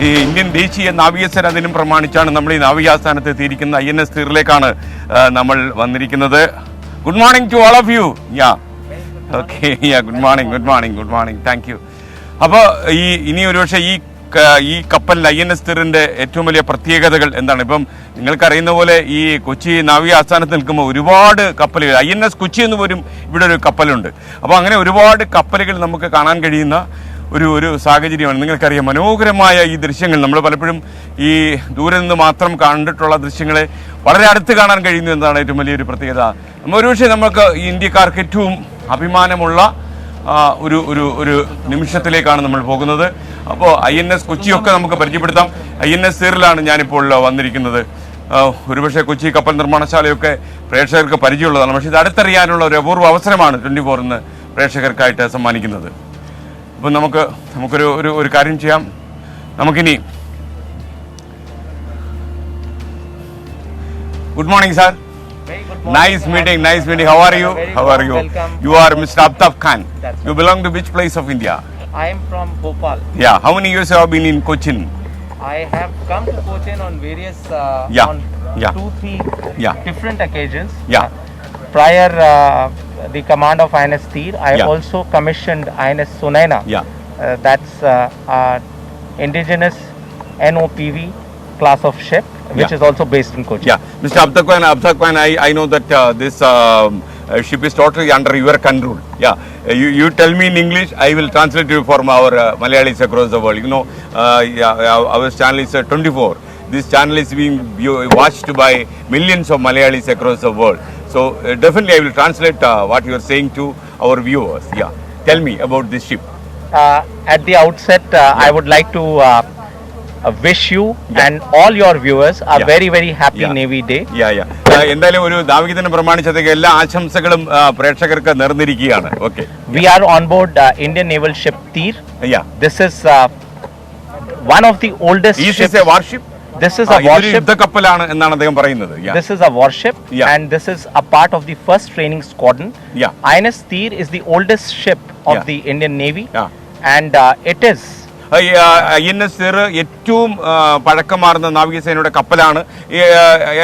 ഈ ഇന്ത്യൻ ദേശീയ നാവികസേന ദിനം പ്രമാണിച്ചാണ് നമ്മൾ ഈ നാവികാസ്ഥാനത്ത് എത്തിയിരിക്കുന്ന INS തീറിലേക്കാണ് നമ്മൾ വന്നിരിക്കുന്നത്. Good morning to all of you. Okay, good morning, thank you. അപ്പോൾ ഇനി ഒരുപക്ഷെ ഈ കപ്പലിൽ INS തീറിൻ്റെ ഏറ്റവും വലിയ പ്രത്യേകതകൾ എന്താണ്? ഇപ്പം നിങ്ങൾക്കറിയുന്ന പോലെ ഈ കൊച്ചി നാവിക ആസ്ഥാനത്ത് നിൽക്കുമ്പോൾ ഒരുപാട് കപ്പലുകൾ, INS കൊച്ചി എന്ന് പോലും ഇവിടെ ഒരു കപ്പലുണ്ട്. അപ്പോൾ അങ്ങനെ ഒരുപാട് കപ്പലുകൾ നമുക്ക് കാണാൻ കഴിയുന്ന ഒരു സാഹചര്യമാണ്. നിങ്ങൾക്കറിയാം, മനോഹരമായ ഈ ദൃശ്യങ്ങൾ നമ്മൾ പലപ്പോഴും ഈ ദൂരെ നിന്ന് മാത്രം കണ്ടിട്ടുള്ള ദൃശ്യങ്ങളെ വളരെ അടുത്ത് കാണാൻ കഴിയുന്നു എന്നതാണ് ഏറ്റവും വലിയൊരു പ്രത്യേകത. ഒരുപക്ഷെ നമുക്ക് ഇന്ത്യക്കാർക്ക് ഏറ്റവും അഭിമാനമുള്ള ഒരു നിമിഷത്തിലേക്കാണ് നമ്മൾ പോകുന്നത്. അപ്പോൾ INS കൊച്ചിയൊക്കെ നമുക്ക് പരിചയപ്പെടുത്താം. INS തീറിലാണ് ഞാനിപ്പോൾ വന്നിരിക്കുന്നത്. ഒരുപക്ഷെ കൊച്ചി കപ്പൽ നിർമ്മാണശാലയൊക്കെ പ്രേക്ഷകർക്ക് പരിചയമുള്ളതാണ്. പക്ഷേ ഇത് അടുത്തറിയാനുള്ള ഒരു അപൂർവ അവസരമാണ് 24 ഇന്ന് പ്രേക്ഷകർക്കായിട്ട് സമ്മാനിക്കുന്നത്. അപ്പോൾ നമുക്കൊരു കാര്യം ചെയ്യാം. നമുക്കിനി good morning sir. Nice meeting. How are you? Welcome. You are Mr. Abtab Khan. You belong to which place of India? I am from Bhopal. Yeah. How many years have you been in Cochin? I have come to Cochin on various on 2-3 different occasions. Prior the command of INS Tir, I also commissioned INS Sunaina. That's indigenous NOPV class of ship, which is also based in Kochi. Mr. Abtab Khan, I know that this ship is totally under your control. You tell me in English, I will translate you for our Malayalis across the world. You know, our channel is 24. This channel is being watched by millions of Malayalis across the world. So definitely I will translate what you are saying to our viewers. Tell me about this ship. At the outset, I would like to wish you and all your viewers a very happy Navy Day. എന്തായാലും ഒരു നാവികദിനം പ്രമാണിച്ചതൊക്കെ എല്ലാ ആശംസകളും പ്രേക്ഷകർക്ക് നേർന്നിരിക്കുകയാണ്. Okay, we are on board Indian naval ship Tir. This is one of the oldest ships. Is a warship? This is a warship. യുദ്ധക്കപ്പലാണ് എന്നാണ് അദ്ദേഹം പറയുന്നത്. This is a warship and this is a part of the first training squadron. INS Tir is the oldest ship of the Indian Navy and it is INS Tir ഏറ്റവും പഴക്കമാർന്ന നാവികസേനയുടെ കപ്പലാണ്.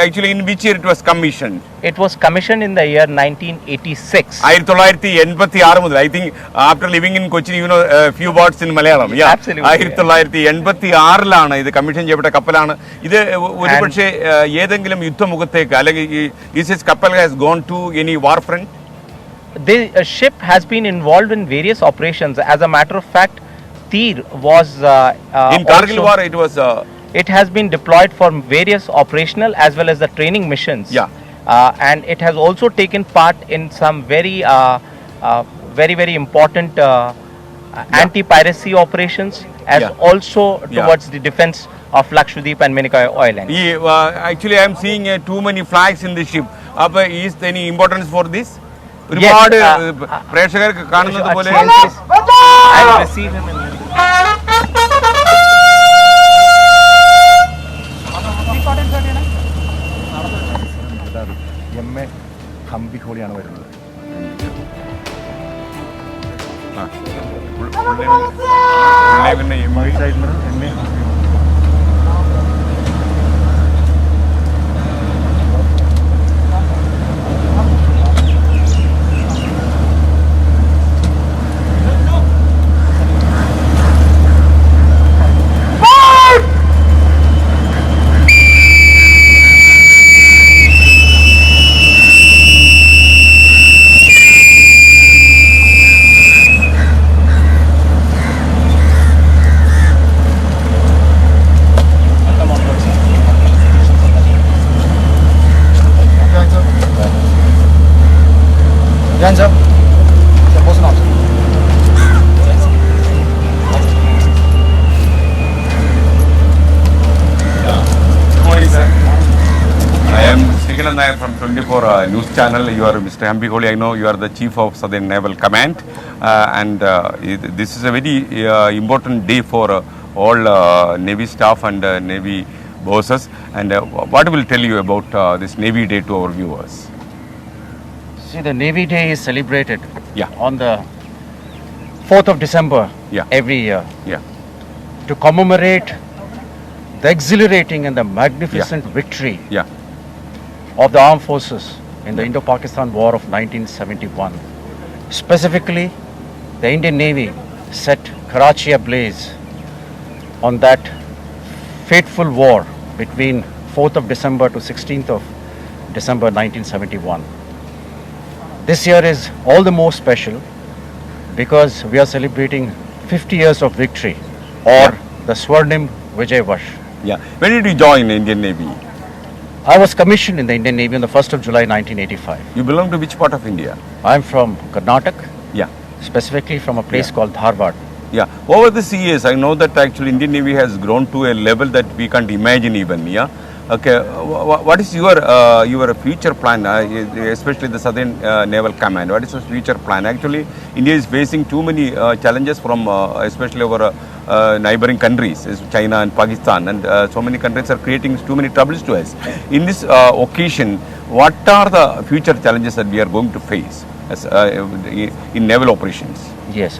Actually, in which year it was commissioned? It was commissioned in the year 1986. 1986 മുതൽ. I think after living in Kochi, you know a few words in Malayalam. Absolutely. 1986 ഇത് commission ചെയ്യപ്പെട്ട കപ്പലാണ്. ഇത് ഒരുപക്ഷെ ഏതെങ്കിലും യുദ്ധമുഖത്തേക്ക് അല്ലെങ്കിൽ this കപ്പൽ has gone to any war front? The ship has been involved in various operations. As a matter of fact, Tir was in Kargil war. It has been deployed for various operational as well as the training missions. And it has also taken part in some very important anti-piracy operations, as also towards the defense of Lakshadweep and Minika Islands. Actually, I am seeing too many flags in the ship. Is there any importance for this? ഒരുപാട് പ്രേക്ഷകർക്ക് കാണുന്നത് പോലെ ഹംപിക്കോളിയാണ് വരുന്നത്. From 24 news channel. You are Mr. Hambikoli. I know you are the Chief of Southern Naval Command, and this is a very important day for all Navy staff and Navy bosses. And what will tell you about this Navy Day to our viewers? See, the Navy Day is celebrated on the 4th of December every year to commemorate the exhilarating and the magnificent victory Yeah. of the armed forces in the Indo-Pakistan War of 1971. Specifically, the Indian Navy set Karachi ablaze on that fateful war between 4th of December to 16th of December 1971. This year is all the more special because we are celebrating 50 years of victory, or the Swarnim Vijay Vash. Yeah. When did you join Indian Navy? I was commissioned in the Indian Navy on the 1st of July 1985. You belong to which part of India? I'm from Karnataka, Yeah. specifically from a place called Dharwad. Yeah. Over the years, I know that actually Indian Navy has grown to a level that we can't imagine even. Yeah. Okay. What is your future plan, especially the Southern Naval Command? What is your future plan? Actually, India is facing too many challenges from especially our neighboring countries, China and Pakistan, and so many countries are creating too many troubles to us. In this occasion, what are the future challenges that we are going to face as, in naval operations? Yes.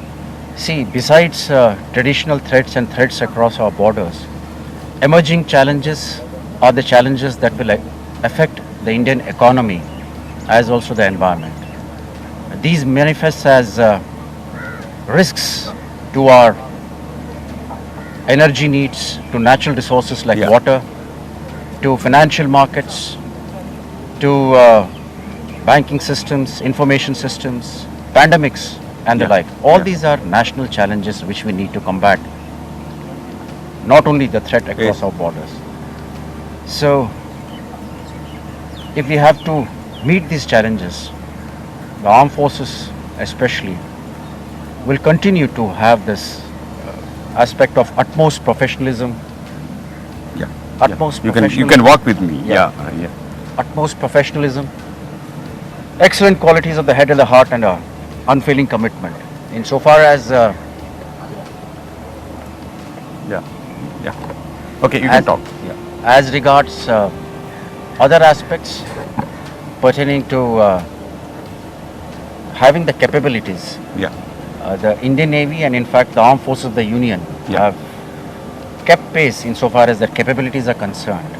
See, besides traditional threats and threats across our borders, emerging challenges are the challenges that will affect the Indian economy as also the environment. These manifest as risks to our energy needs, to natural resources like Yeah. water, to financial markets, to banking systems, information systems, pandemics, and the Yeah. like. All Yeah. these are national challenges which we need to combat, not only the threat across Yes. our borders. So, if we have to meet these challenges, the armed forces especially will continue to have this aspect of utmost professionalism, Yeah. utmost You can professionalism, walk with me. Yeah. Yeah. utmost professionalism, excellent qualities of the head and the heart, and a unfailing commitment. Insofar as Yeah. Yeah. Okay, you can as, talk. as regards other aspects pertaining to having the capabilities, Yeah. the Indian Navy and in fact the Armed Forces of the Union Yeah. have kept pace insofar as their capabilities are concerned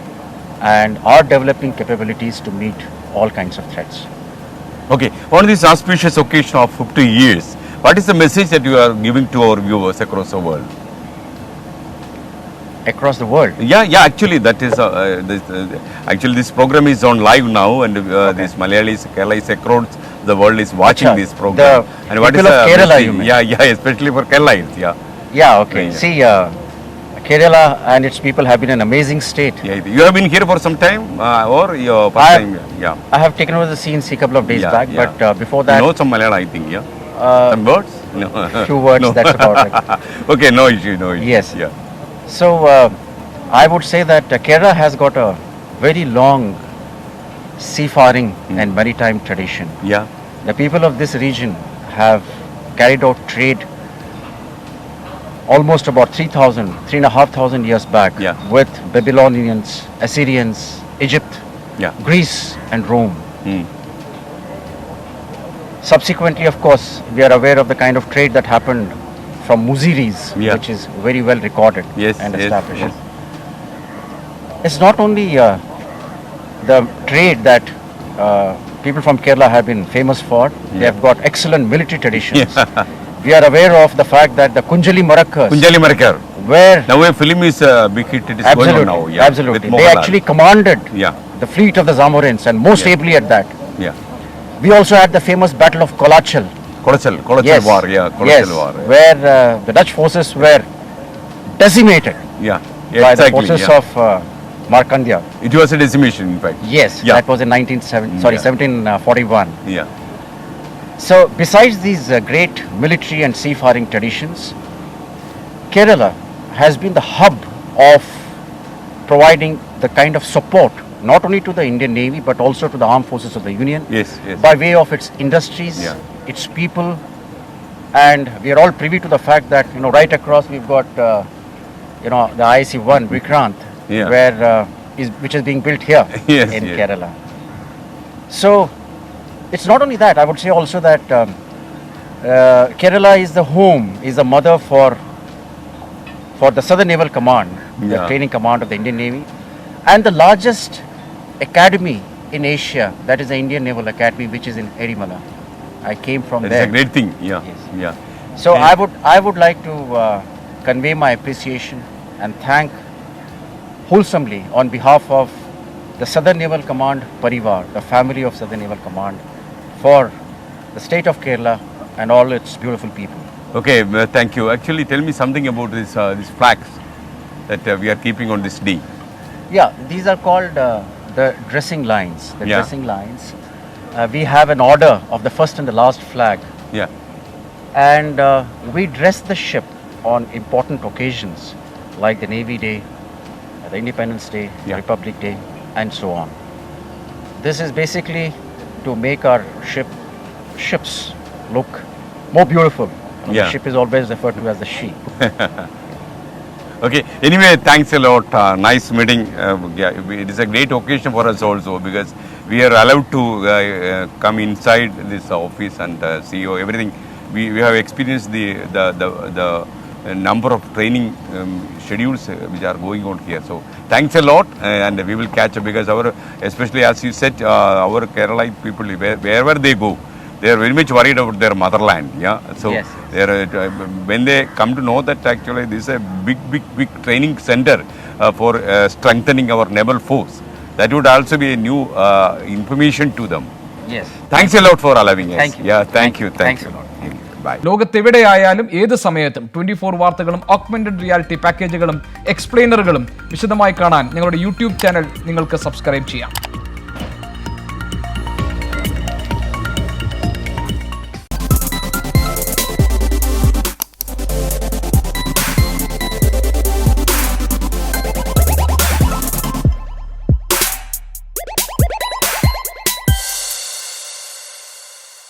and are developing capabilities to meet all kinds of threats. Okay, on this auspicious occasion of 50 years, what is the message that you are giving to our viewers across the world? Across the world, Yeah, actually, that is actually this program is on live now, and this Malayalis, Kerala across the world is watching Acha, this program. the And what is people of Kerala, message? you mean? Yeah, especially for Kerala, yeah. yeah, okay. Yeah. See, Kerala and its people have been an amazing state. Yeah, you have been here for some time, or your first I- time? Yeah. I have taken over the CNC a couple of days Yeah, back, yeah. but before You that, know some Malayalam, I think, yeah. Some words? No. few words, No. that's about it. Okay, no issue, no issue. Yes. Yeah. So, I would say that Kerala has got a very long seafaring and maritime tradition. Yeah. The people of this region have carried out trade almost about 3,500 years back Yeah. with Babylonians, Assyrians, Egypt, Yeah. Greece, and Rome. Mm. Subsequently, of course, we are aware of the kind of trade that happened from Muziris, Yeah. which is very well recorded Yes, and yes, established. yes. It's not only the trade that people from Kerala have been famous for. They have got excellent military traditions. We are aware of the fact that the Kunjali Marakas, Kunjali Marakar. where Now a film is big hit. It is absolutely, going on now. Yeah. absolutely, With they Mohanlal. actually commanded Yeah. the fleet of the Zamorins, and most Yeah. ably at that. Yeah. We also had the famous Battle of Kolachal. Kolachal War. Yeah. Kolachal yes, War. where the Dutch forces were decimated Yeah. by the Exactly. forces Yeah. of Markandeya. It was a decimation, in fact. Yes, Yeah. that was in 1741. Yeah. So, besides these great military and seafaring traditions, Kerala has been the hub of providing the kind of support not only to the Indian Navy but also to the armed forces of the Union Yes. Yes. by way of its industries, Yeah. its people, and we are all privy to the fact that right across we've got the IC-1 Vikrant, Yeah. where which is being built here Yes, in yes. Kerala. So it's not only that. I would say also that Kerala is the home, is the mother for the Southern Naval Command. the Yeah. training command of the Indian Navy, and the largest academy in Asia, that is the Indian Naval Academy, which is in Erimala. I came from That's there. a great thing. Yeah. Yes. Yeah. So Yeah. I would like to convey my appreciation and thank wholesomely on behalf of the Southern Naval Command Parivar, the family of Southern Naval Command, for the state of Kerala and all its beautiful people. Okay, thank you. Actually, tell me something about these flags that we are keeping on this day. Yeah, these are called the dressing lines. The Yeah. dressing lines. We have an order of the first and the last flag, Yeah. and we dress the ship on important occasions like the Navy Day, the Independence Day, Yeah. Republic Day, and so on. This is basically to make our ships look more beautiful. Yeah. The ship is always referred to as the she. Okay. Anyway, thanks a lot. Nice meeting. It is a great occasion for us also because we are allowed to come inside this office and see everything. We have experienced the number of training schedules which are going on here. So thanks a lot, and we will catch up because especially as you said, our Kerala people wherever they go, they are very much worried about their motherland. Yeah. So Yes. they are, when they come to know that actually this is a big training center for strengthening our naval force, that would also be a new information to them. Yes. Thanks a lot for allowing us. Thank you. Yeah, thank you. Thanks you. a lot. Bye. ലോകത്തെവിടെയായാലും ഏത് സമയത്തും 24 വാർത്തകളും augmented reality പാക്കേജുകളും എക്സ്പ്ലെയിനറുകളും വിശദമായി കാണാൻ ഞങ്ങളുടെ YouTube channel നിങ്ങൾക്ക് subscribe ചെയ്യാം.